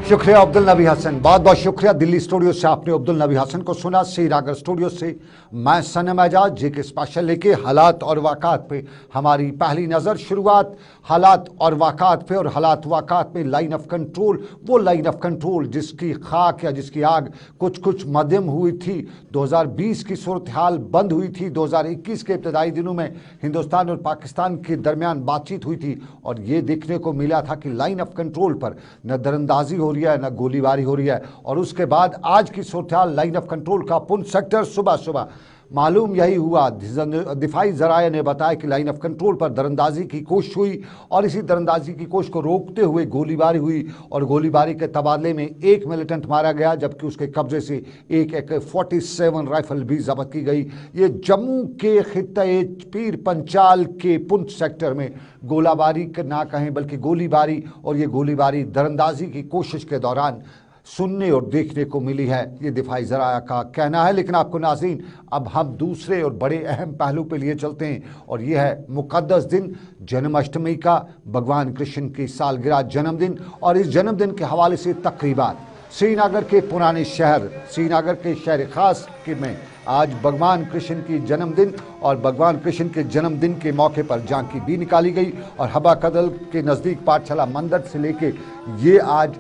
शुक्रिया अब्दुल नबी हसन, बहुत बहुत शुक्रिया। दिल्ली स्टूडियो से आपने अब्दुल नबी हसन को सुना। श्रीनगर स्टूडियो से मैं सनम एजाज जी के स्पेशल लेके हालात और वाक़ात पे हमारी पहली नज़र। शुरुआत हालात और वाक़ात पे, और हालात वाक़ात में लाइन ऑफ कंट्रोल, वो लाइन ऑफ कंट्रोल जिसकी खाक या जिसकी आग कुछ कुछ मध्यम हुई थी। 2020 की सूरत हाल बंद हुई थी। 2021 के इब्तदाई दिनों में हिंदुस्तान और पाकिस्तान के दरमियान बातचीत हुई थी और ये देखने को मिला था कि लाइन ऑफ कंट्रोल पर न दरअंदाजी हो रही है, न गोलीबारी हो रही है। और उसके बाद आज की सूरत हाल लाइन ऑफ कंट्रोल का पुंछ सेक्टर, सुबह सुबह मालूम यही हुआ, दिफाई ज़राए ने बताया कि लाइन ऑफ कंट्रोल पर दरअंदाजी की कोशिश हुई और इसी दरअंदाजी की कोशिश को रोकते हुए गोलीबारी हुई और गोलीबारी के तबादले में एक मिलिटेंट मारा गया, जबकि उसके कब्जे से एक AK-47 राइफल भी जब्त की गई। ये जम्मू के खित्ते पीर पंचाल के पुंछ सेक्टर में गोलाबारी ना कहें बल्कि गोलीबारी, और ये गोलीबारी दरअंदाजी की कोशिश के दौरान सुनने और देखने को मिली है, ये दिफाई ज़राया का कहना है। लेकिन आपको नाज़रीन, अब हम दूसरे और बड़े अहम पहलू पे लिए चलते हैं और ये है मुक़द्दस दिन जन्माष्टमी का, भगवान कृष्ण की सालगिरह जन्मदिन। और इस जन्मदिन के हवाले से तकरीबात श्रीनगर के पुराने शहर, श्रीनगर के शहर ख़ास में आज भगवान कृष्ण की जन्मदिन और भगवान कृष्ण के जन्मदिन के मौके पर झांकी भी निकाली गई और हबा कदल के नज़दीक पाठशाला मंदिर से लेके ये आज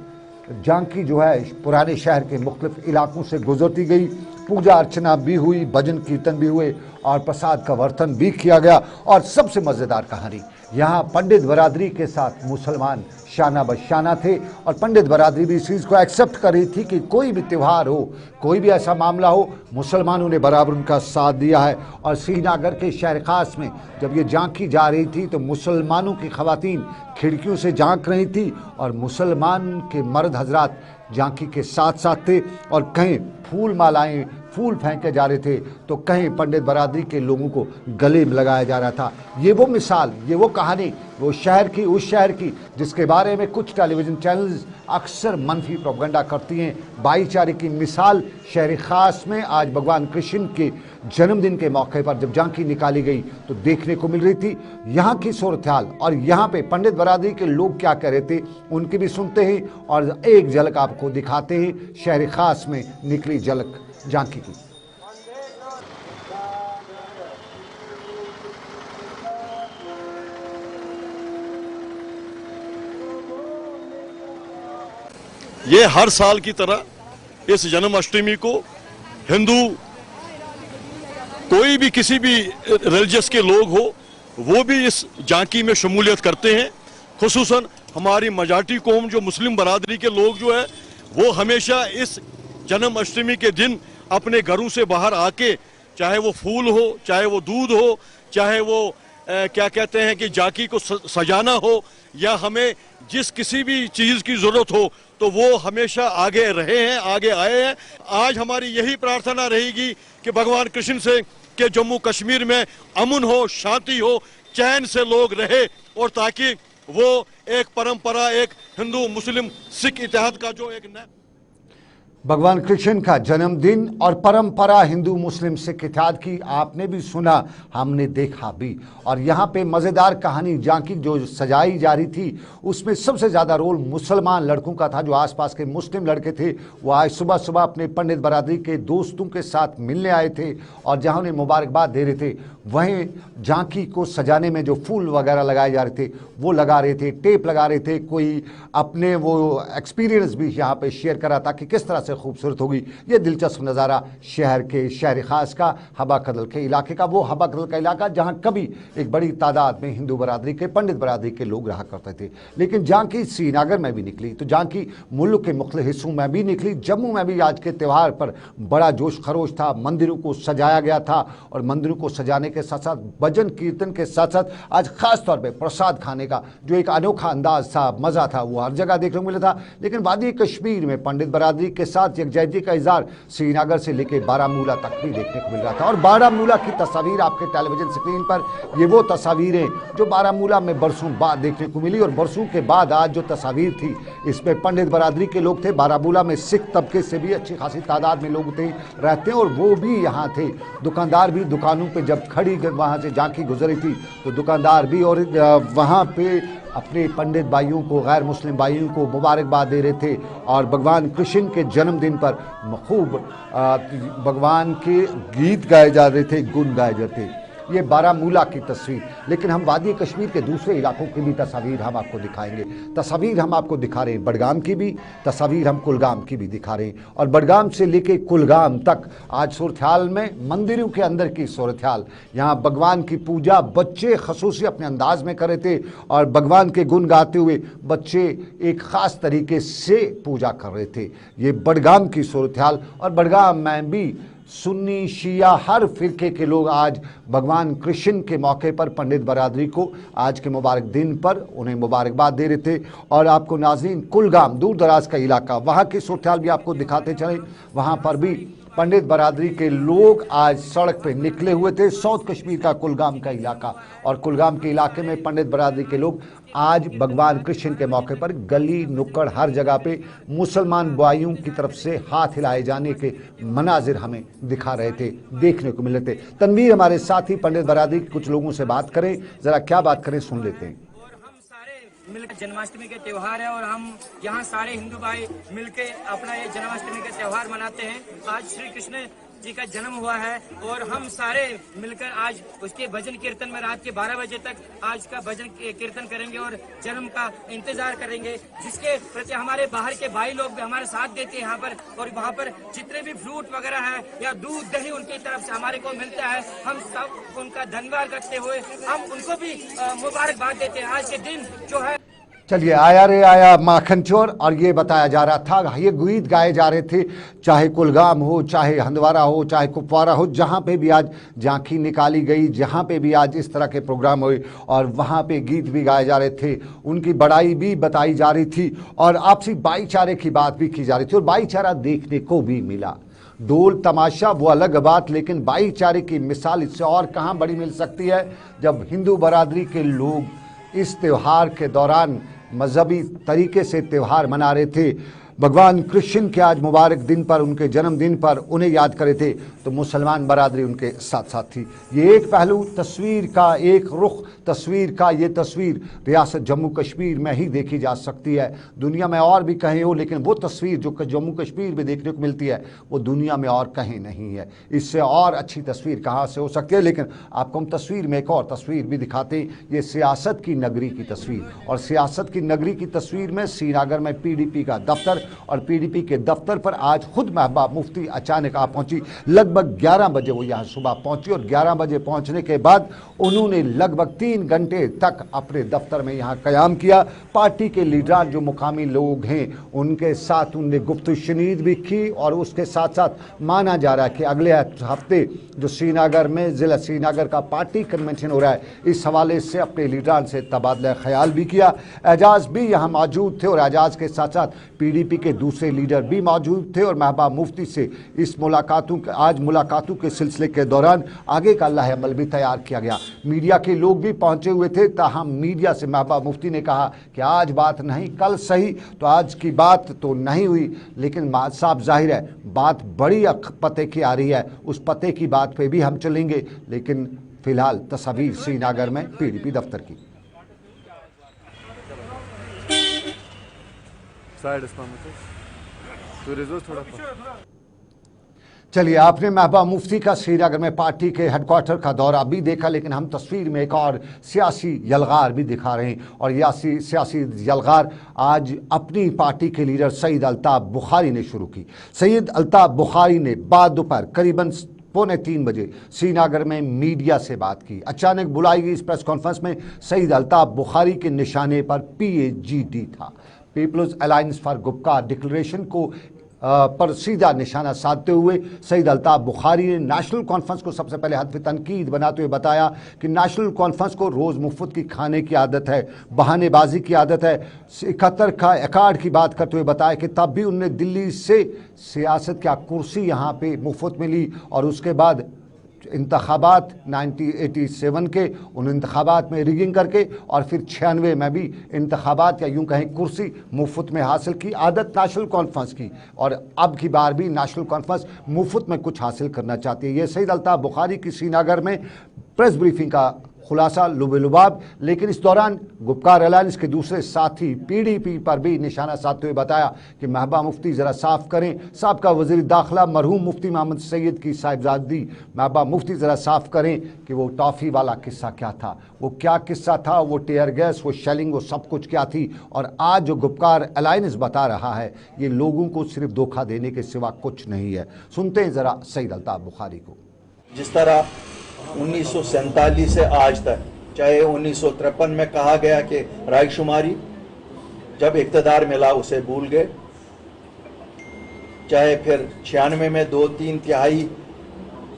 झांकी जो है पुराने शहर के मुख्तलिफ इलाकों से गुजरती गई। पूजा अर्चना भी हुई, भजन कीर्तन भी हुए और प्रसाद का वर्तन भी किया गया। और सबसे मज़ेदार कहानी, यहाँ पंडित बरादरी के साथ मुसलमान शाना बशाना थे और पंडित बरादरी भी इस चीज़ को एक्सेप्ट कर रही थी कि कोई भी त्यौहार हो, कोई भी ऐसा मामला हो, मुसलमानों ने बराबर उनका साथ दिया है। और श्रीनगर के शहर ख़ास में जब ये झांकी जा रही थी तो मुसलमानों की ख़वातीन खिड़कियों से झांक रही थी और मुसलमान के मर्द हजरात झांकी के साथ साथ थे और कहीं फूल मालाएं, फूल फेंके जा रहे थे तो कहीं पंडित बरादरी के लोगों को गले में लगाया जा रहा था। ये वो मिसाल, ये वो कहानी, वो शहर की, उस शहर की जिसके बारे में कुछ टेलीविज़न चैनल्स अक्सर मनफी प्रोपेगेंडा करती हैं। भाईचारे की मिसाल शहर ख़ास में आज भगवान कृष्ण के जन्मदिन के मौके पर जब झांकी निकाली गई तो देखने को मिल रही थी यहाँ की सूरत हाल। और यहाँ पे पंडित बरादरी के लोग क्या कह रहे थे उनकी भी सुनते हैं और एक झलक आपको दिखाते हैं शहर ख़ास में निकली झलक झांकी की। ये हर साल की तरह इस जन्माष्टमी को हिंदू कोई भी किसी भी रिलीजियस के लोग हो वो भी इस झांकी में शमूलियत करते हैं। खुसूसन हमारी मजाटी कौम जो मुस्लिम बरादरी के लोग जो है वो हमेशा इस जन्माष्टमी के दिन अपने घरों से बाहर आके, चाहे वो फूल हो, चाहे वो दूध हो, चाहे वो क्या कहते हैं कि झांकी को सजाना हो या हमें जिस किसी भी चीज़ की ज़रूरत हो तो वो हमेशा आगे रहे हैं, आगे आए हैं। आज हमारी यही प्रार्थना रहेगी कि भगवान कृष्ण से कि जम्मू कश्मीर में अमन हो, शांति हो, चैन से लोग रहे और ताकि वो एक परंपरा, एक हिंदू मुस्लिम सिख इतिहाद का जो एक भगवान कृष्ण का जन्मदिन और परंपरा हिंदू मुस्लिम सिख इतिहाद की आपने भी सुना, हमने देखा भी। और यहाँ पे मज़ेदार कहानी झांकी जो सजाई जा रही थी उसमें सबसे ज़्यादा रोल मुसलमान लड़कों का था। जो आसपास के मुस्लिम लड़के थे वो आज सुबह सुबह अपने पंडित बरादरी के दोस्तों के साथ मिलने आए थे और जहाँ उन्हें मुबारकबाद दे रहे थे वहीं झांकी को सजाने में जो फूल वगैरह लगाए जा रहे थे वो लगा रहे थे, टेप लगा रहे थे। कोई अपने वो एक्सपीरियंस भी यहाँ पे शेयर करा था कि किस तरह से खूबसूरत होगी ये दिलचस्प नज़ारा शहर के, शहर ख़ास का, हबा कदल के इलाके का। वो हबा कदल का इलाका जहाँ कभी एक बड़ी तादाद में हिंदू बरादरी के, पंडित बरादरी के लोग रहा करते थे। लेकिन झांकी श्रीनगर में भी निकली तो झांकी मुल्क के मुख्तलिफ हिस्सों में भी निकली। जम्मू में भी आज के त्यौहार पर बड़ा जोश खरोश था, मंदिरों को सजाया गया था और मंदिरों को सजाने के साथ साथ भजन कीर्तन के साथ साथ आज ख़ास तौर पर प्रसाद खाने का जो एक अनोखा अंदाज था, मज़ा था, वो हर जगह देखने को मिला था। लेकिन वादी कश्मीर में पंडित बरादरी के साथ यकजहती का इज़हार श्रीनगर से लेकर बारामूला तक भी देखने को मिल रहा था। और बारामूला की तस्वीर आपके टेलीविजन स्क्रीन पर, ये वो तस्वीरें जो बारामूला में बरसों बाद देखने को मिली और बरसों के बाद आज जो तस्वीर थी इसमें पंडित बरादरी के लोग थे। बारामूला में सिख तबके से भी अच्छी खासी तादाद में लोग थे, रहते हैं और वो भी यहाँ थे। दुकानदार भी दुकानों पर जब खड़ी वहाँ से झांकी गुजरी थी तो दुकानदार भी और वहाँ पे अपने पंडित भाइयों को, गैर मुस्लिम भाइयों को मुबारकबाद दे रहे थे और भगवान कृष्ण के जन्मदिन पर खूब भगवान के गीत गाए जा रहे थे, गुण गाए जाते थे। ये बारामूला की तस्वीर, लेकिन हम वादी कश्मीर के दूसरे इलाकों की भी तस्वीर हम आपको दिखाएंगे। तस्वीर हम आपको दिखा रहे हैं बडगाम की भी, तस्वीर हम कुलगाम की भी दिखा रहे हैं। और बडगाम से लेके कुलगाम तक आज सूरत-ए-हाल में मंदिरों के अंदर की सूरत-ए-हाल, यहाँ भगवान की पूजा बच्चे खसूसी अपने अंदाज में कर रहे थे और भगवान के गुण गाते हुए बच्चे एक ख़ास तरीके से पूजा कर रहे थे। ये बडगाम की सूरत-ए-हाल, और बडगाम में भी सुन्नी शिया हर फिरके के लोग आज भगवान कृष्ण के मौके पर पंडित बरादरी को आज के मुबारक दिन पर उन्हें मुबारकबाद दे रहे थे। और आपको नाज़रीन कुलगाम दूर दराज का इलाका, वहाँ की सूरत-ए-हाल भी आपको दिखाते चलें। वहाँ पर भी पंडित बरादरी के लोग आज सड़क पे निकले हुए थे। साउथ कश्मीर का कुलगाम का इलाका, और कुलगाम के इलाके में पंडित बरादरी के लोग आज भगवान कृष्ण के मौके पर गली नुक्कड़ हर जगह पे मुसलमान भाइयों की तरफ से हाथ हिलाए जाने के मनाजिर हमें दिखा रहे थे, देखने को मिल रहे थे। तनवीर हमारे साथी पंडित बरादरी के कुछ लोगों से बात करें, जरा क्या बात करें सुन लेते हैं। मिलकर जन्माष्टमी के त्योहार है और हम यहाँ सारे हिंदू भाई मिलके अपना ये जन्माष्टमी का त्योहार मनाते हैं। आज श्री कृष्ण जी का जन्म हुआ है और हम सारे मिलकर आज उसके भजन कीर्तन में रात के 12 बजे तक आज का भजन कीर्तन करेंगे और जन्म का इंतजार करेंगे, जिसके प्रति हमारे बाहर के भाई लोग भी हमारा साथ देते हैं यहाँ पर। और वहाँ पर जितने भी फ्रूट वगैरह है या दूध दही उनकी तरफ से हमारे को मिलता है, हम सब उनका धन्यवाद करते हुए हम उनको भी मुबारकबाद देते हैं। आज के दिन जो है, चलिए आया रे आया माखन चोर, और ये बताया जा रहा था, ये गीत गाए जा रहे थे, चाहे कुलगाम हो, चाहे हंदवारा हो, चाहे कुपवारा हो, जहाँ पे भी आज झांकी निकाली गई, जहाँ पे भी आज इस तरह के प्रोग्राम हुए और वहाँ पे गीत भी गाए जा रहे थे, उनकी बड़ाई भी बताई जा रही थी और आपसी भाईचारे की बात भी की जा रही थी। और भाईचारा देखने को भी मिला। ढोल तमाशा वो अलग बात, लेकिन भाईचारे की मिसाल इससे और कहाँ बड़ी मिल सकती है, जब हिंदू बरादरी के लोग इस त्यौहार के दौरान मजहबी तरीके से त्यौहार मना रहे थे। भगवान कृष्ण के आज मुबारक दिन पर, उनके जन्मदिन पर उन्हें याद करे थे, तो मुसलमान बरादरी उनके साथ साथ थी। ये एक पहलू तस्वीर का, एक रुख तस्वीर का, ये तस्वीर रियासत जम्मू कश्मीर में ही देखी जा सकती है। दुनिया में और भी कहीं हो, लेकिन वो तस्वीर जो जम्मू कश्मीर में देखने को मिलती है वो दुनिया में और कहीं नहीं है। इससे और अच्छी तस्वीर कहाँ से हो सकती है। लेकिन आपको हम तस्वीर में एक और तस्वीर भी दिखाते हैं, ये सियासत की नगरी की तस्वीर। और सियासत की नगरी की तस्वीर में श्रीनगर में PDP का दफ्तर, और PDP के दफ्तर पर आज खुद महबूबा मुफ्ती अचानक आ पहुंची। लगभग 11 बजे वो यहाँ सुबह पहुंची और 11 बजे पहुंचने के बाद उन्होंने लगभग 3 घंटे तक अपने दफ्तर में यहाँ क़याम किया। पार्टी के लीडर जो मुकामी लोग हैं उनके साथ उनने गुफ्तगू शनीद भी की, और उसके साथ साथ माना जा रहा है कि अगले हफ्ते जो श्रीनगर में ज़िला श्रीनगर का पार्टी कन्वेंशन हो रहा है, इस हवाले से अपने लीडर से तबादला ख्याल भी किया। एजाज भी यहाँ मौजूद थे और एजाज के साथ साथ PDP के दूसरे लीडर भी मौजूद थे और महबूबा मुफ्ती से इस आज मुलाकातों के सिलसिले के दौरान आगे का लाहे अमल भी तैयार किया गया। मीडिया के लोग भी पहुंचे हुए थे, ताहम मीडिया से महबूबा मुफ्ती ने कहा कि आज बात नहीं कल सही, तो आज की बात तो नहीं हुई, लेकिन साफ जाहिर है बात बड़ी पते की आ रही है, उस पते की बात पे भी हम चलेंगे। लेकिन फिलहाल तस्वीर श्रीनगर में PDP दफ्तर की। चलिए, आपने महबूबा मुफ्ती का श्रीनगर में पार्टी के हेडक्वार्टर का दौरा भी देखा, लेकिन हम तस्वीर में एक और सियासी यलगार भी दिखा रहे हैं। और यह सियासी यलगार आज अपनी पार्टी के लीडर सईद अल्ताफ बुखारी ने शुरू की। सईद अल्ताफ बुखारी ने बाद दोपहर करीबन 2:45 बजे श्रीनगर में मीडिया से बात की। अचानक बुलाई गई इस प्रेस कॉन्फ्रेंस में सईद अल्ताफ बुखारी के निशाने पर PAGD था, People's Alliance for Gupkar declaration को पर सीधा निशाना साधते हुए सईद अल्ताफ बुखारी ने नेशनल कॉन्फ्रेंस को सबसे पहले हदफ तनकीद बनाते हुए बताया कि नेशनल कॉन्फ्रेंस को रोज़ मुफ्त की खाने की आदत है, बहानेबाजी की आदत है। 71 का अकार्ड की बात करते हुए बताया कि तब भी उनने दिल्ली से सियासत क्या कुर्सी यहाँ पे मुफ्त मिली, और उसके बाद इंतखाबात 1987 के उन इंतखाबात में रिगिंग करके और फिर 96 में भी इंतखाबात या यूं कहें कुर्सी मुफ्त में हासिल की आदत नेशनल कॉन्फ्रेंस की, और अब की बार भी नेशनल कॉन्फ्रेंस मुफ्त में कुछ हासिल करना चाहती है। ये सईद अल्ताफ बुखारी की श्रीनगर में प्रेस ब्रीफिंग का खुलासा लुबेलुबाब। लेकिन इस दौरान गुपकार अलायंस के दूसरे साथी PDP पर भी निशाना साधते हुए बताया कि महबूबा मुफ्ती ज़रा साफ करें, साबका वज़ीर दाखिला मरहूम मुफ्ती मोहम्मद सैयद की साहिबजादी महबूबा मुफ्ती ज़रा साफ करें कि वो टॉफ़ी वाला किस्सा क्या था, वो क्या किस्सा था, वो टेयर गैस, वो शेलिंग, वो सब कुछ क्या थी। और आज जो गुपकार अलायंस बता रहा है ये लोगों को सिर्फ धोखा देने के सिवा कुछ नहीं है। सुनते हैं ज़रा सईद अल्ताफ़ बुखारी को। जिस तरह 1947 से आज तक, चाहे 1953 में कहा गया कि रायशुमारी जब इक़्तिदार मिला उसे भूल गए, चाहे फिर 96 में 2/3 तिहाई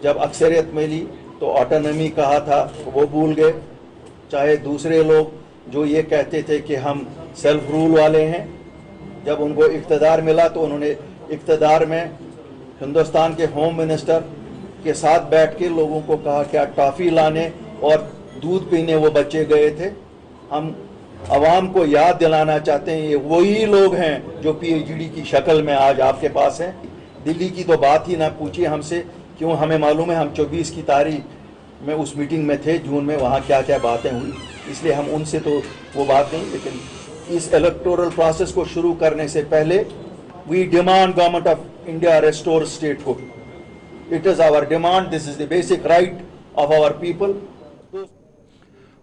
जब अक्सरियत मिली तो ऑटोनॉमी कहा था वो भूल गए, चाहे दूसरे लोग जो ये कहते थे कि हम सेल्फ रूल वाले हैं, जब उनको इक़्तिदार मिला तो उन्होंने इक़्तिदार में हिंदुस्तान के होम मिनिस्टर के साथ बैठ के लोगों को कहा क्या टॉफ़ी लाने और दूध पीने वो बच्चे गए थे। हम आवाम को याद दिलाना चाहते हैं ये वही लोग हैं जो PhD की शक्ल में आज आपके पास हैं। दिल्ली की तो बात ही ना पूछिए हमसे, क्यों, हमें मालूम है, हम 24 की तारीख में उस मीटिंग में थे जून में, वहाँ क्या क्या बातें हुई, इसलिए हम उनसे तो वो बात नहीं। लेकिन इस इलेक्टोरल प्रोसेस को शुरू करने से पहले we demand government of India restore state को। It is our demand, this is the basic right of our people.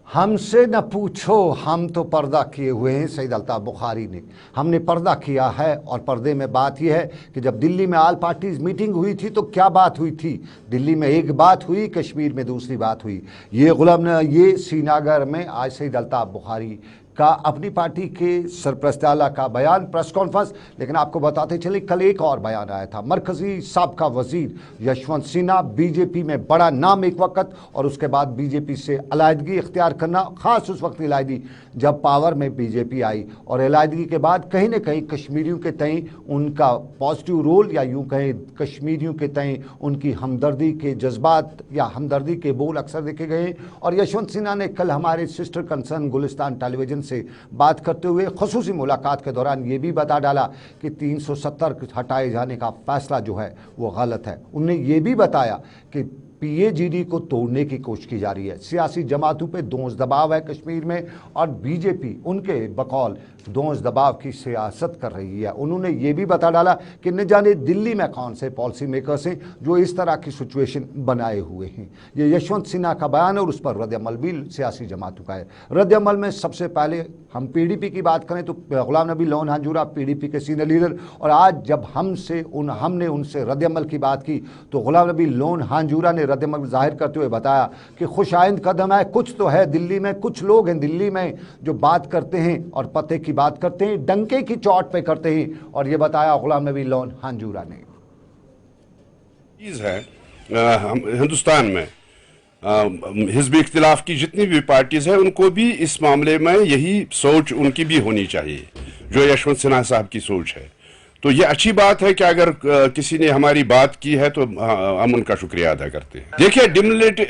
हमसे न पूछो, हम तो पर्दा किए हुए हैं। सईद अल्ताफ़ बुखारी ने, हमने पर्दा किया है। और पर्दे में बात यह है कि जब दिल्ली में ऑल पार्टीज मीटिंग हुई थी तो क्या बात हुई थी। दिल्ली में एक बात हुई, कश्मीर में दूसरी बात हुई। ये श्रीनगर में आज सईद अल्ताफ़ बुखारी का अपनी पार्टी के सरपरस्त आला का बयान, प्रेस कॉन्फ्रेंस। लेकिन आपको बताते चले कल एक और बयान आया था। मरकजी साबका वजीर यशवंत सिन्हा, बीजेपी में बड़ा नाम एक वक्त, और उसके बाद बीजेपी से अलायदगी इख्तियार करना, ख़ास उस वक्त अलायदगी जब पावर में बीजेपी आई। और अलायदगी के बाद कहीं ना कहीं कश्मीरियों के तय उनका पॉजिटिव रोल, या यूँ कहें कश्मीरियों के तय उनकी हमदर्दी के जज्बात या हमदर्दी के बोल अक्सर देखे गए। और यशवंत सिन्हा ने कल हमारे सिस्टर कंसर्न गुलिस्तान टेलीविजन से बात करते हुए खुसूसी मुलाकात के दौरान ये भी बता डाला कि 370 हटाए जाने का फैसला जो है वो गलत है। उन्होंने ये भी बताया कि PAGD को तोड़ने की कोशिश की जा रही है। सियासी जमातों पे दोष दबाव है कश्मीर में, और बीजेपी उनके बकौल दोष दबाव की सियासत कर रही है। उन्होंने ये भी बता डाला कि न जाने दिल्ली में कौन से पॉलिसी मेकर्स हैं जो इस तरह की सिचुएशन बनाए हुए हैं। ये यशवंत सिन्हा का बयान और उस पर रद्द-ए-अमल भी सियासी जमातों का है। रद्द-ए-अमल में सबसे पहले हम PDP की बात करें तो गुलाम नबी लोन हांजूरा PDP के सीनियर लीडर, और आज जब हमने उनसे रद्द-ए-अमल की बात की तो गुलाम नबी लोन हांजूरा ने रद्द-ए-अमल जाहिर करते हुए बताया कि खुशाइंद कदम है, कुछ तो है दिल्ली में, कुछ लोग हैं दिल्ली में जो बात करते हैं और पते की बात करते हैं, डंके की चोट पे करते हैं। और ये बताया गुलाम नबी लोन हांजूरा ने। चीज़ है हिंदुस्तान में हिज़्ब इख्तिलाफ की जितनी भी पार्टीज है उनको भी इस मामले में यही सोच उनकी भी होनी चाहिए जो यशवंत सिन्हा साहब की सोच है। तो ये अच्छी बात है कि अगर किसी ने हमारी बात की है तो हम उनका शुक्रिया अदा करते हैं। देखिए,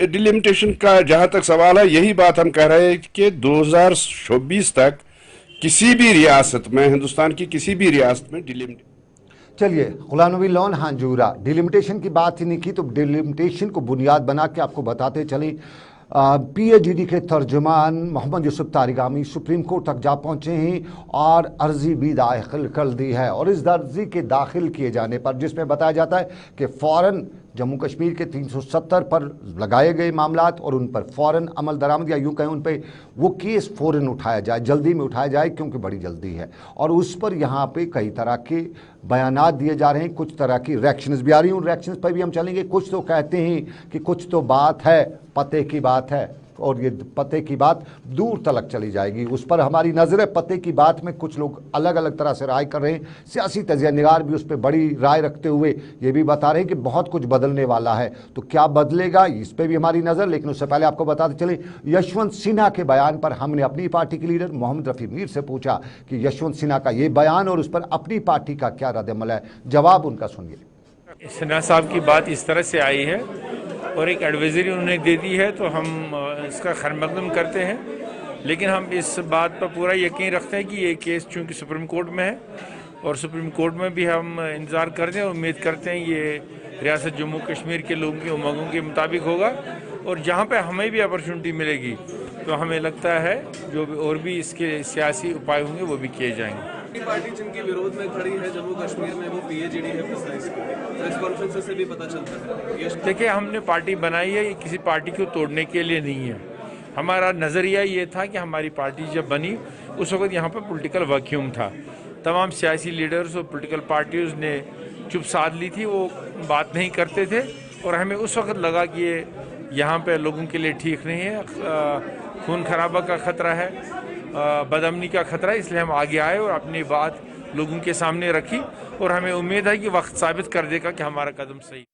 डिलिमिटेशन का जहां तक सवाल है, यही बात हम कह रहे हैं कि 2024 तक किसी भी रियासत में, हिंदुस्तान की किसी भी रियासत में डिलिमिटेशन। चलिए, गुलाम नबी लोन हांजूरा डिलिमिटेशन की बात ही नहीं की तो डिलिमिटेशन को बुनियाद बना के आपको बताते चले। PAGD के तर्जुमान मोहम्मद यूसुफ तारिगामी सुप्रीम कोर्ट तक जा पहुंचे हैं और अर्जी भी दाखिल कर दी है। और इस अर्जी के दाखिल किए जाने पर जिसमें बताया जाता है कि फ़ौरन जम्मू कश्मीर के 370 पर लगाए गए मामलात और उन पर फ़ौरन अमल दरामद, या यूँ कहें उन पर वो केस फ़ौरन उठाया जाए, जल्दी में उठाया जाए, क्योंकि बड़ी जल्दी है। और उस पर यहाँ पे कई तरह के बयानात दिए जा रहे हैं, कुछ तरह की रिएक्शंस भी आ रही हैं। उन रिएक्शंस पर भी हम चलेंगे। कुछ तो कहते हैं कि कुछ तो बात है, पते की बात है, और ये पते की बात दूर तलक चली जाएगी, उस पर हमारी नज़र है। पते की बात में कुछ लोग अलग अलग तरह से राय कर रहे हैं। सियासी तजिया निगार भी उस पर बड़ी राय रखते हुए ये भी बता रहे हैं कि बहुत कुछ बदलने वाला है। तो क्या बदलेगा, इस पर भी हमारी नज़र। लेकिन उससे पहले आपको बताते चले, यशवंत सिन्हा के बयान पर हमने अपनी पार्टी के लीडर मोहम्मद रफ़ी मीर से पूछा कि यशवंत सिन्हा का ये बयान और उस पर अपनी पार्टी का क्या रद्द-ए-अमल है। जवाब उनका सुनिए। सिन्हा साहब की बात इस तरह से आई है और एक एडवाइजरी उन्होंने दे दी है, तो हम इसका खैर मकदम करते हैं। लेकिन हम इस बात पर पूरा यकीन रखते हैं कि ये केस चूँकि सुप्रीम कोर्ट में है और सुप्रीम कोर्ट में भी हम इंतज़ार करते हैं, उम्मीद करते हैं ये रियासत जम्मू कश्मीर के लोगों की उमंगों के मुताबिक होगा। اور جہاں پہ ہمیں بھی اپرچونٹی ملے گی تو ہمیں لگتا ہے جو اور بھی اس کے سیاسی اپائے ہوں گے وہ بھی کیے جائیں گے. پارٹی جن کے وروध میں کھڑی ہے جموں کشمیر میں وہ پی اے جی ڈی ہے. پریس کانفرنس سے بھی پتہ چلتا ہے. دیکھیں ہم نے پارٹی بنائی ہے, یہ کسی پارٹی کو توڑنے کے لیے نہیں ہے. ہمارا نظریہ یہ تھا کہ ہماری پارٹی جب بنی اس وقت یہاں پر پولیٹیکل ویکیوم تھا, تمام سیاسی لیڈرز اور پولیٹیکل پارٹیز نے چپ سادھ لی تھی, وہ بات نہیں کرتے تھے اور ہمیں اس وقت لگا کہ یہ یہاں پہ لوگوں کے لیے ٹھیک نہیں ہے, خون خرابہ کا خطرہ ہے, بد امنی کا خطرہ ہے, اس لیے ہم آگے آئے اور اپنی بات لوگوں کے سامنے رکھی اور ہمیں امید ہے کہ وقت ثابت کر دے گا کہ ہمارا قدم صحیح.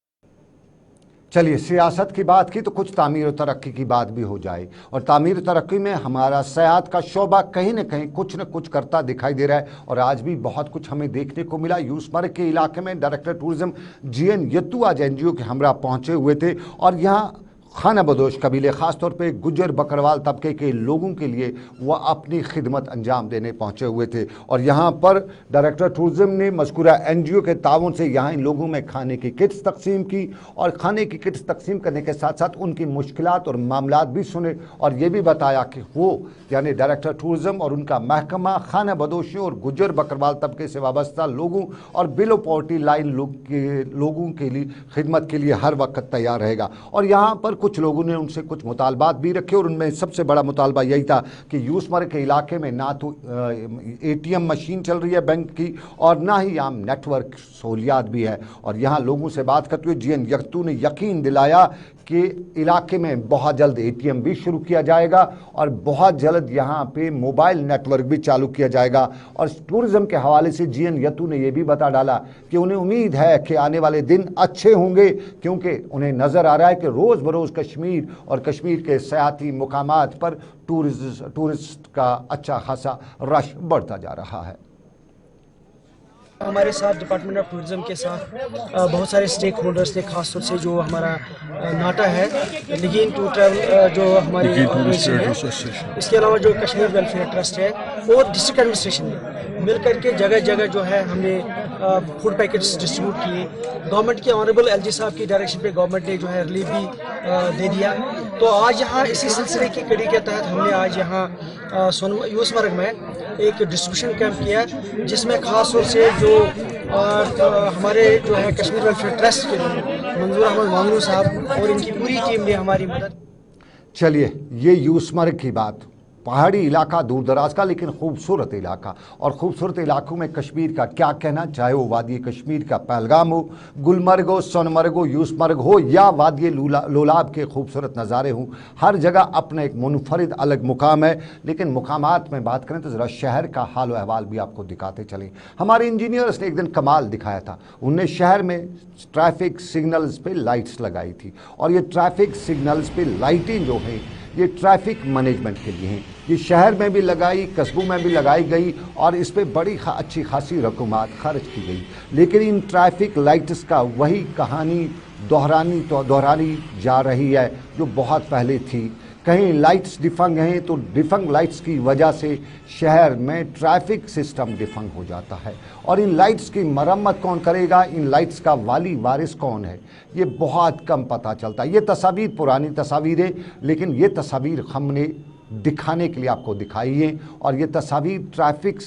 چلیے سیاست کی بات کی تو کچھ تعمیر و ترقی کی بات بھی ہو جائے, اور تعمیر و ترقی میں ہمارا سیاحت کا شعبہ کہیں نہ کہیں کچھ نہ کچھ کرتا دکھائی دے رہا ہے, اور آج بھی بہت کچھ ہمیں دیکھنے کو ملا. یوسمرگ کے علاقے میں ڈائریکٹر ٹورزم جی این یتو آج این جی او کے ہمراہ پہنچے ہوئے تھے, اور یہاں خانہ بدوش قبیلے خاص طور پہ گجر بکروال طبقے کے لوگوں کے لیے وہ اپنی خدمت انجام دینے پہنچے ہوئے تھے, اور یہاں پر ڈائریکٹر ٹورزم نے مذکورہ این جی او کے تعاون سے یہاں ان لوگوں میں کھانے کی کٹس تقسیم کی, اور کھانے کی کٹس تقسیم کرنے کے ساتھ ساتھ ان کی مشکلات اور معاملات بھی سنے, اور یہ بھی بتایا کہ وہ یعنی ڈائریکٹر ٹورزم اور ان کا محکمہ خانہ بدوشیوں اور گجر بکروال طبقے سے وابستہ لوگوں اور بلو پاورٹی لائن لوگوں کے لیے خدمت کے لیے ہر وقت تیار رہے گا. اور یہاں پر کچھ لوگوں نے ان سے کچھ مطالبات بھی رکھے, اور ان میں سب سے بڑا مطالبہ یہی تھا کہ یوسمرگ کے علاقے میں نہ تو اے ٹی ایم مشین چل رہی ہے بینک کی, اور نہ ہی عام نیٹ ورک سہولیات بھی ہے. اور یہاں لوگوں سے بات کرتے ہوئے جی این یتو نے یقین دلایا کہ علاقے میں بہت جلد اے ٹی ایم بھی شروع کیا جائے گا, اور بہت جلد یہاں پہ موبائل نیٹ ورک بھی چالو کیا جائے گا. اور ٹورزم کے حوالے سے جی این یتو نے یہ بھی بتا ڈالا کہ انہیں امید ہے کہ آنے والے دن اچھے ہوں گے, کیونکہ انہیں نظر آ رہا ہے کہ روز بروز کشمیر اور کشمیر کے سیاحتی مقامات پر ٹورسٹ کا اچھا خاصا رش بڑھتا جا رہا ہے. ہمارے ساتھ ڈپارٹمنٹ آف ٹورزم کے ساتھ بہت سارے اسٹیک ہولڈرس تھے, خاص طور سے جو ہمارا ناٹا ہے, نگین ٹور ٹریول جو ہماری ہے, اس کے علاوہ جو کشمیر ویلفیئر ٹرسٹ ہے اور ڈسٹرکٹ ایڈمنسٹریشن ہے, مل کر کے جگہ جگہ جو ہے ہم نے فوڈ پیکٹس ڈسٹریبیوٹ کیے. گورنمنٹ کے آنریبل ایل جی صاحب کی ڈائریکشن پہ گورنمنٹ نے جو ہے ریلیف بھی دے دیا. تو آج یہاں اسی سلسلے کی کڑی کے تحت ہم نے آج یہاں یوسمرگ میں ایک ڈسٹریبیوشن کیمپ کیا, جس میں خاص طور سے جو ہمارے جو ہے کشمیر ویلفیئر ٹرسٹ کے منظور احمد مانگرو صاحب اور ان کی پوری ٹیم نے ہماری مدد. چلیے یہ یوسمرگ کی بات, پہاڑی علاقہ دور دراز کا لیکن خوبصورت علاقہ, اور خوبصورت علاقوں میں کشمیر کا کیا کہنا, چاہے وہ وادی کشمیر کا پہلگام ہو, گلمرگ ہو, سونمرگ ہو, یوسمرگ ہو, یا وادی لولاب کے خوبصورت نظارے ہوں, ہر جگہ اپنا ایک منفرد الگ مقام ہے. لیکن مقامات میں بات کریں تو ذرا شہر کا حال و احوال بھی آپ کو دکھاتے چلیں. ہمارے انجینئرس نے ایک دن کمال دکھایا تھا, انہوں نے شہر میں ٹریفک سگنلز پہ لائٹس لگائی تھی, اور یہ ٹریفک سگنلز پہ لائٹیں جو ہیں یہ ٹریفک مینجمنٹ کے لیے ہیں. یہ شہر میں بھی لگائی, قصبوں میں بھی لگائی گئی, اور اس پہ بڑی اچھی خاصی رقومات خرچ کی گئی. لیکن ان ٹریفک لائٹس کا وہی کہانی دہرانی جا رہی ہے جو بہت پہلے تھی. کہیں لائٹس ڈیفنگ ہیں تو ڈیفنگ لائٹس کی وجہ سے شہر میں ٹریفک سسٹم ڈیفنگ ہو جاتا ہے, اور ان لائٹس کی مرمت کون کرے گا, ان لائٹس کا والی وارث کون ہے, یہ بہت کم پتہ چلتا ہے. یہ تصاویر پرانی تصاویر ہیں, لیکن یہ تصاویر ہم نے دکھانے کے لیے آپ کو دکھائی ہیں, اور یہ تصاویر ٹریفک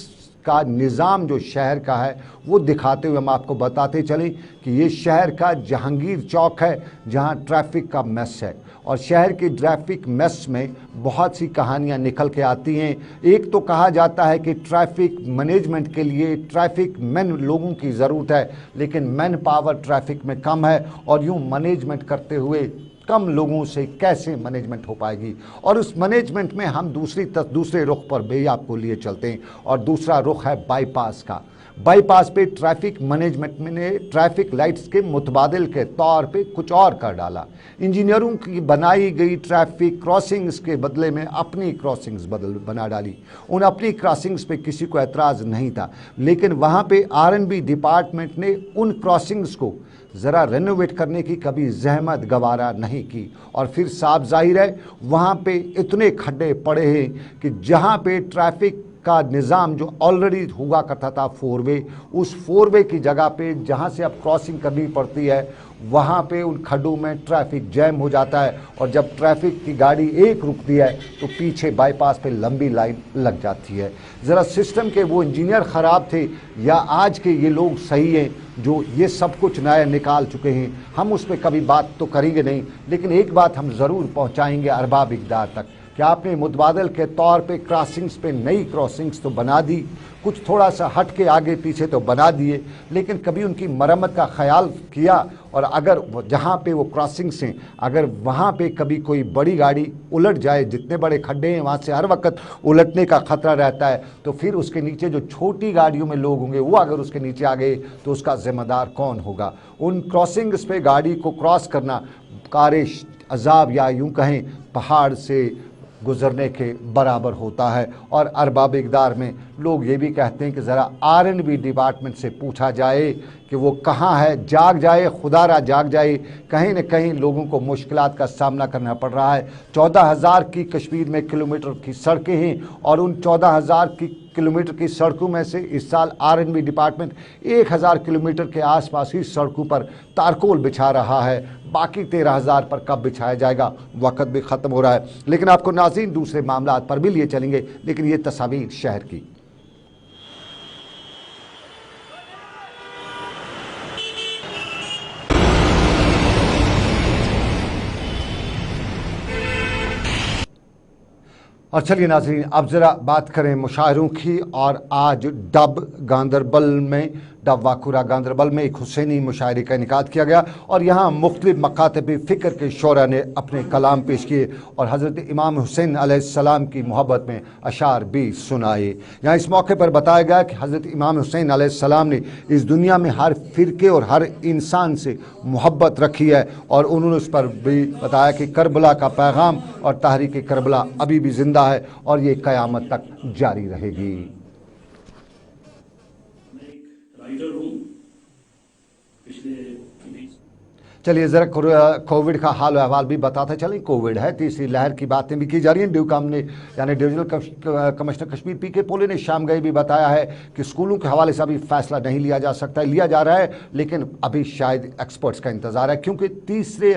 کا نظام جو شہر کا ہے وہ دکھاتے ہوئے ہم آپ کو بتاتے چلیں کہ یہ شہر کا جہانگیر چوک ہے جہاں ٹریفک کا میس ہے, اور شہر کے ٹریفک میس میں بہت سی کہانیاں نکل کے آتی ہیں. ایک تو کہا جاتا ہے کہ ٹریفک مینجمنٹ کے لیے ٹریفک مین لوگوں کی ضرورت ہے, لیکن مین پاور ٹریفک میں کم ہے, اور یوں مینجمنٹ کرتے ہوئے کم لوگوں سے کیسے مینجمنٹ ہو پائے گی. اور اس مینجمنٹ میں ہم دوسرے رخ پر بھی آپ کو لیے چلتے ہیں, اور دوسرا رخ ہے بائی پاس کا. بائی پاس پہ ٹریفک مینجمنٹ میں نے ٹریفک لائٹس کے متبادل کے طور پہ کچھ اور کر ڈالا. انجینئروں کی بنائی گئی ٹریفک کراسنگز کے بدلے میں اپنی کراسنگز بنا ڈالی. ان اپنی کراسنگز پہ کسی کو اعتراض نہیں تھا, لیکن وہاں پہ R&B ڈپارٹمنٹ نے ان کراسنگز کو ذرا رینوویٹ کرنے کی کبھی زحمت گوارا نہیں کی, اور پھر صاف ظاہر ہے وہاں پہ اتنے کھڈے پڑے ہیں کہ جہاں پہ ٹریفک का निज़ाम जो ऑलरेडी हुआ करता था 4 वे, उस 4 वे की जगह पे जहाँ से अब क्रॉसिंग करनी पड़ती है वहाँ पे उन खड्डों में ट्रैफिक जैम हो जाता है, और जब ट्रैफिक की गाड़ी एक रुकती है तो पीछे बाईपास पे लंबी लाइन लग जाती है। ज़रा सिस्टम के वो इंजीनियर ख़राब थे या आज के ये लोग सही हैं जो ये सब कुछ नया निकाल चुके हैं, हम उस पर कभी बात तो करेंगे नहीं, लेकिन एक बात हम ज़रूर पहुँचाएँगे अरबाब इक़्तिदार तक कि आपने मुतबादल के तौर पे क्रॉसिंग्स पे नई क्रॉसिंग्स तो बना दी, कुछ थोड़ा सा हट के आगे पीछे तो बना दिए, लेकिन कभी उनकी मरम्मत का ख्याल किया? और अगर जहाँ पे वो क्रॉसिंग्स हैं अगर वहाँ पे कभी कोई बड़ी गाड़ी उलट जाए, जितने बड़े खड्डे हैं वहाँ से हर वक्त उलटने का ख़तरा रहता है, तो फिर उसके नीचे जो छोटी गाड़ियों में लोग होंगे वो अगर उसके नीचे आ गए तो उसका ज़िम्मेदार कौन होगा? उन क्रॉसिंग्स पे गाड़ी को क्रॉस करना कारिश अजाब या यूँ कहें पहाड़ से गुज़रने के बराबर होता है। और अरबाब इक़्तिदार में लोग ये भी कहते हैं कि ज़रा R&B डिपार्टमेंट से पूछा जाए कि वो कहाँ है, जाग जाए, खुदारा जाग जाए। कहीं न कहीं लोगों को मुश्किलात का सामना करना पड़ रहा है। 14,000 की कश्मीर में किलोमीटर की सड़कें हैं और उन 14,000 की किलोमीटर की सड़कों में से इस साल R&B डिपार्टमेंट 1,000 किलोमीटर के आसपास ही सड़कों पर तारकोल बिछा रहा है। बाकी 13,000 पर कब बिछाया जाएगा? वक्त भी ख़त्म हो रहा है। लेकिन आपको नाज़रीन दूसरे मामलात पर भी लिए चलेंगे, लेकिन ये तस्वीर शहर की। और चलिए नाज़रीन अब ज़रा बात करें मुशायरों की। और आज डब गांदरबल में डब वाकुरा गांदरबल में एक हुसैनी मुशायरे का इनेकाद किया गया और यहाँ मुख्तलिफ मकातब फ़िक्र के शोरा ने अपने कलाम पेश किए और हज़रत इमाम हुसैन अलैहिस्सलाम की मोहब्बत में अशार भी सुनाए। यहाँ इस मौके पर बताया गया कि हज़रत इमाम हुसैन अलैहिस्सलाम ने इस दुनिया में हर फ़िरके और हर इंसान से मोहब्बत रखी है और उन्होंने उस पर भी बताया कि करबला का पैगाम और तहरीक करबला अभी भी ज़िंदा है और ये क़यामत तक जारी रहेगी। चलिए ज़रा कोविड का हाल अहवाल भी बताते चलें। कोविड है, तीसरी लहर की बातें भी की जा रही हैं। ड्यूकॉम ने यानी डिविजनल कमिश्नर कश्मीर पी के पोले ने शाम गए भी बताया है कि स्कूलों के हवाले से अभी फैसला नहीं लिया जा सकता, लिया जा रहा है, लेकिन अभी शायद एक्सपर्ट्स का इंतज़ार है क्योंकि तीसरे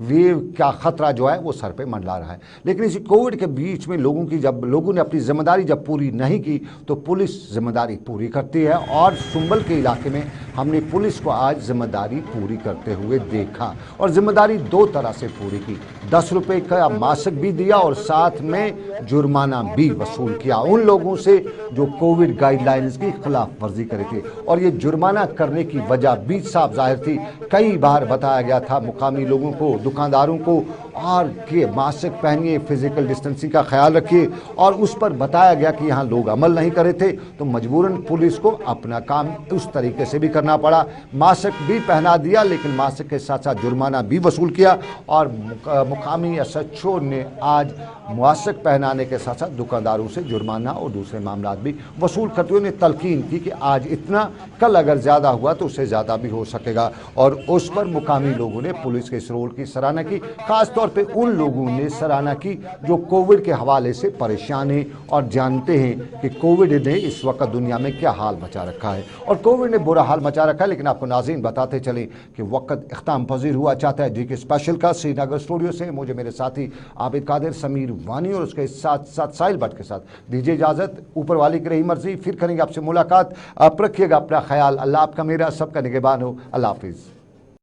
वेव का ख़तरा जो है वो सर पे मंडला रहा है। लेकिन इसी कोविड के बीच में लोगों ने अपनी ज़िम्मेदारी जब पूरी नहीं की तो पुलिस ज़िम्मेदारी पूरी करती है और सुंबल के इलाके में हमने पुलिस को आज ज़िम्मेदारी पूरी करते हुए देखा और जिम्मेदारी 2 तरह से पूरी की। 10 रुपए का मास्क भी दिया और साथ में जुर्माना भी वसूल किया उन लोगों से जो कोविड गाइडलाइंस की खिलाफ वर्जी करे थे। और ये जुर्माना करने की वजह भी साफ जाहिर थी। कई बार बताया गया था मुकामी लोगों को, दुकानदारों को और कि मास्क पहनिए, फिजिकल डिस्टेंसिंग का ख्याल रखिए और उस पर बताया गया कि यहाँ लोग अमल नहीं करे थे तो मजबूरन पुलिस को अपना काम उस तरीके से भी करना पड़ा। मास्क भी पहना दिया लेकिन मास्क के साथ साथ जुर्माना भी वसूल किया और मुकामी एसएचओ ने आज मास्क पहनाने के साथ साथ दुकानदारों से जुर्माना और दूसरे मामला भी वसूल करते हुए तलकीन की कि आज इतना, कल अगर ज़्यादा हुआ तो उससे ज़्यादा भी हो सकेगा। और उस पर मुकामी लोगों ने पुलिस के इस रोल की सराहना की, खास तौर पे उन लोगों ने सराहना की जो कोविड के हवाले से परेशान हैं और जानते हैं कि कोविड ने इस वक्त दुनिया में क्या हाल मचा रखा है। और कोविड ने बुरा हाल मचा रखा है, लेकिन आपको नाज़रीन बताते चलें कि वक्त इख्ताम पजीर हुआ चाहता है। DK स्पेशल का श्रीनगर स्टूडियो से मुझे मेरे साथी आबिद कादिर, समीर वानी और उसके साथ साथ साहिल भट्ट के साथ दीजिए इजाज़त। ऊपर वाली की रही मर्जी, फिर करेंगे आपसे मुलाकात। आप रखिएगा अपना ख्याल। अल्लाह आपका मेरा सबका निगहबान हो। अल्लाह हाफिज़।